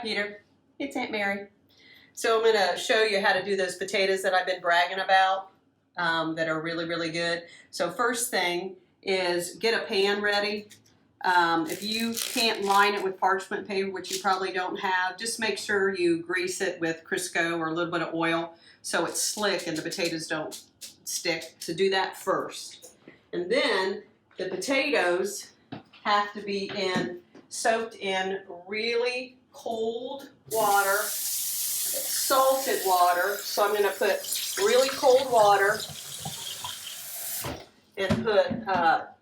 Peter. It's Aunt Mary. So I'm going to show you how to do those potatoes that I've been bragging about that are really, really good. So first thing is get a pan ready. If you can't line it with parchment paper, which you probably don't have, just make sure you grease it with Crisco or a little bit of oil so it's slick and the potatoes don't stick. So do that first. And then the potatoes have to be soaked in really cold water, salted water. So I'm going to put really cold water and put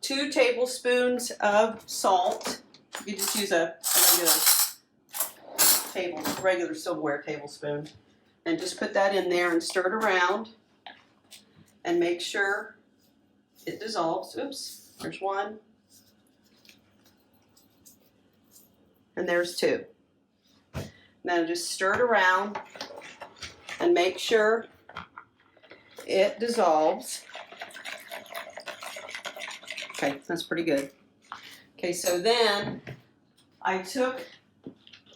2 tablespoons of salt. You just use a regular silverware tablespoon, and just put that in there and stir it around and make sure it dissolves. Oops, there's 1. And there's 2. Now just stir it around and make sure it dissolves. Okay, that's pretty good. Okay, so then I took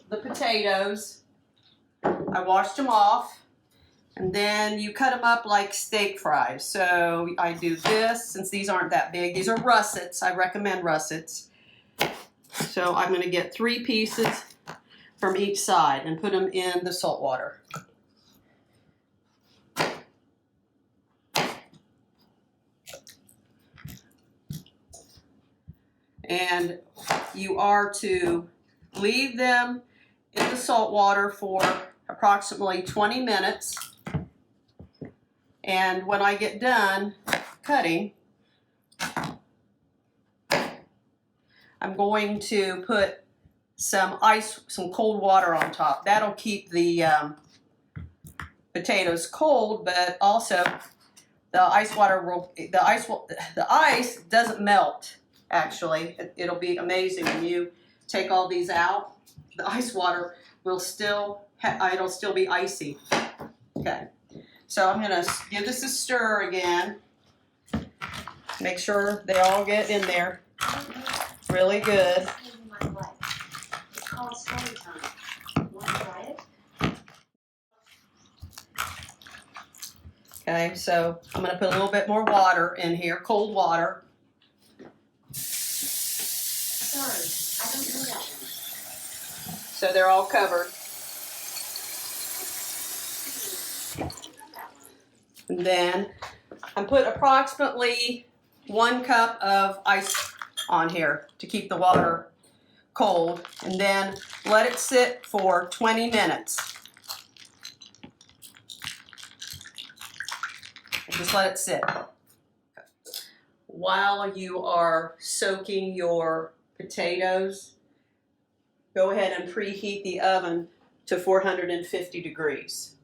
the potatoes, I washed them off, and then you cut them up like steak fries. So I do this, since these aren't that big. These are russets. I recommend russets. So I'm going to get 3 pieces from each side and put them in the salt water. And you are to leave them in the salt water for approximately 20 minutes. And when I get done cutting, I'm going to put some cold water on top. That'll keep the potatoes cold, but also the ice doesn't melt. Actually, it'll be amazing when you take all these out. The ice water will still it'll still be icy. Okay, so I'm gonna give this a stir again. Make sure they all get in there really good. Okay, so I'm going to put a little bit more water in here, cold water. Sorry, I don't know that one. So they're all covered. And then I put approximately 1 cup of ice on here to keep the water cold, and then let it sit for 20 minutes. Just let it sit. While you are soaking your potatoes, go ahead and preheat the oven to 450 degrees.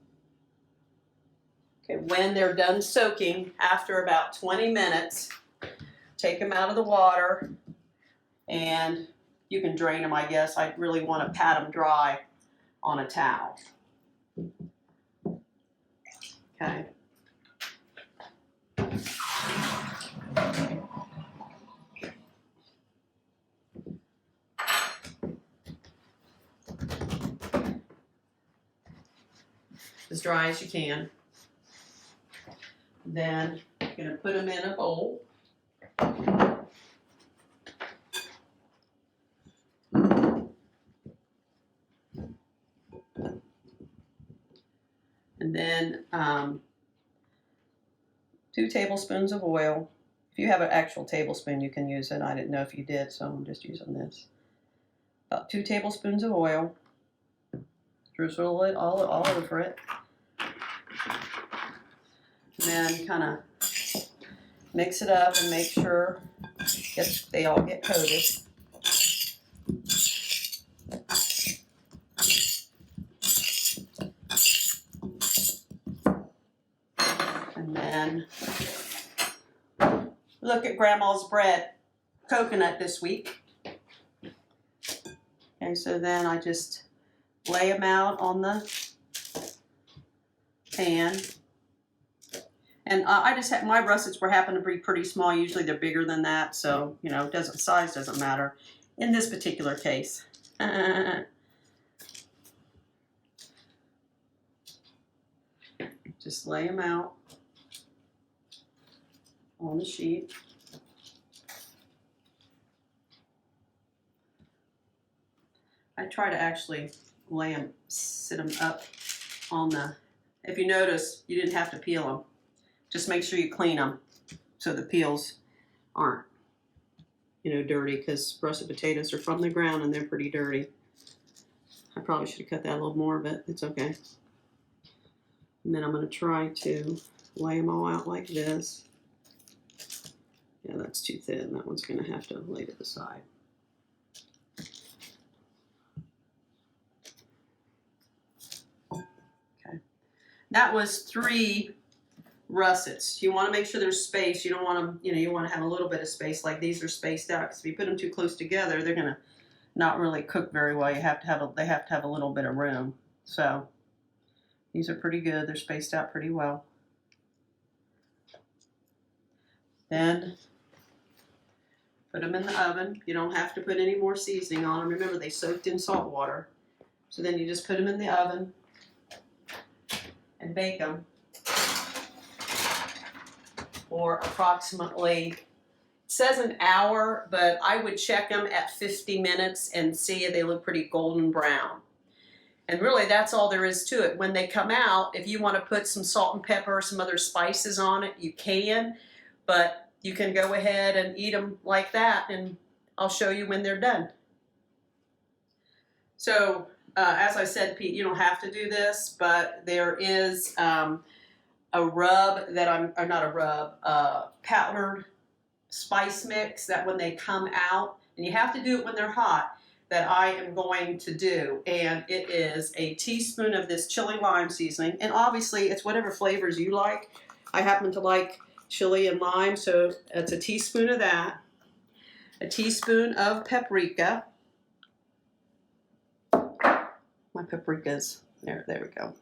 Okay, when they're done soaking, after about 20 minutes, take them out of the water, and you can drain them, I guess. I really want to pat them dry on a towel. Okay. As dry as you can. Then I'm going to put them in a bowl. And then 2 tablespoons of oil. If you have an actual tablespoon, you can use it. I didn't know if you did, so I'm just using this. About 2 tablespoons of oil. Drizzle it all over it. And then kind of mix it up and make sure they all get coated. And then look at Grandma's bread, coconut this week. Okay, so then I just lay them out on the pan. And I just had, my russets happen to be pretty small. Usually they're bigger than that, so, you know, size doesn't matter in this particular case. Just lay them out on the sheet. I try to actually lay them, sit them up on the, if you notice, you didn't have to peel them. Just make sure you clean them so the peels aren't, you know, dirty, because russet potatoes are from the ground and they're pretty dirty. I probably should have cut that a little more, but it's okay. And then I'm going to try to lay them all out like this. Yeah, that's too thin. That one's going to have to lay to the side. Okay. That was 3 russets. You want to make sure there's space. You don't want them, you know, you want to have a little bit of space. Like these are spaced out, because if you put them too close together, they're going to not really cook very well. You have to have they have to have a little bit of room. So these are pretty good. They're spaced out pretty well. Then put them in the oven. You don't have to put any more seasoning on them. Remember, they soaked in salt water. So then you just put them in the oven and bake them for approximately, it says an hour, but I would check them at 50 minutes and see if they look pretty golden brown. And really, that's all there is to it. When they come out, if you want to put some salt and pepper or some other spices on it, you can. But you can go ahead and eat them like that, and I'll show you when they're done. So, as I said, Pete, you don't have to do this, but there is a rub that or not a rub, powdered spice mix that when they come out, and you have to do it when they're hot, that I am going to do, and it is a teaspoon of this chili lime seasoning, and obviously it's whatever flavors you like. I happen to like chili and lime, so it's a teaspoon of that, a teaspoon of paprika. My paprika's there we go.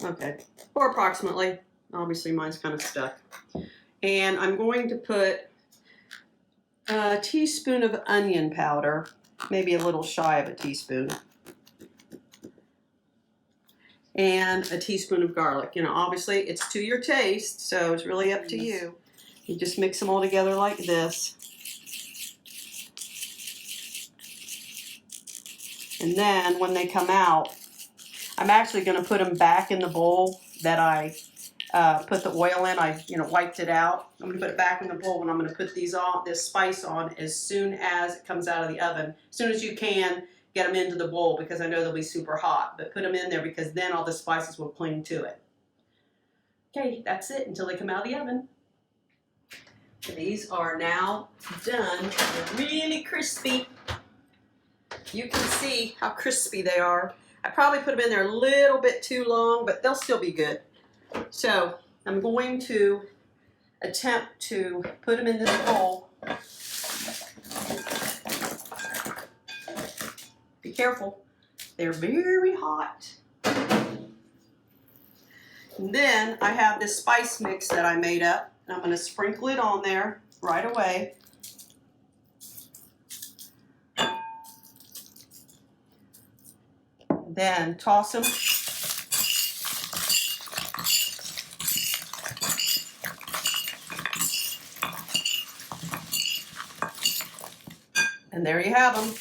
Okay, or approximately. Obviously mine's kind of stuck. And I'm going to put a teaspoon of onion powder, maybe a little shy of a teaspoon, and a teaspoon of garlic. You know, obviously it's to your taste, so it's really up to you. You just mix them all together like this. And then when they come out, I'm actually going to put them back in the bowl that I put the oil in. I, wiped it out. I'm going to put it back in the bowl, and I'm going to put this spice on as soon as it comes out of the oven. As soon as you can, get them into the bowl, because I know they'll be super hot. But put them in there, because then all the spices will cling to it. Okay, that's it until they come out of the oven. These are now done. They're really crispy. You can see how crispy they are. I probably put them in there a little bit too long, but they'll still be good. So I'm going to attempt to put them in this bowl. Be careful. They're very hot. And then I have this spice mix that I made up, and I'm going to sprinkle it on there right away. Then toss them. And there you have them.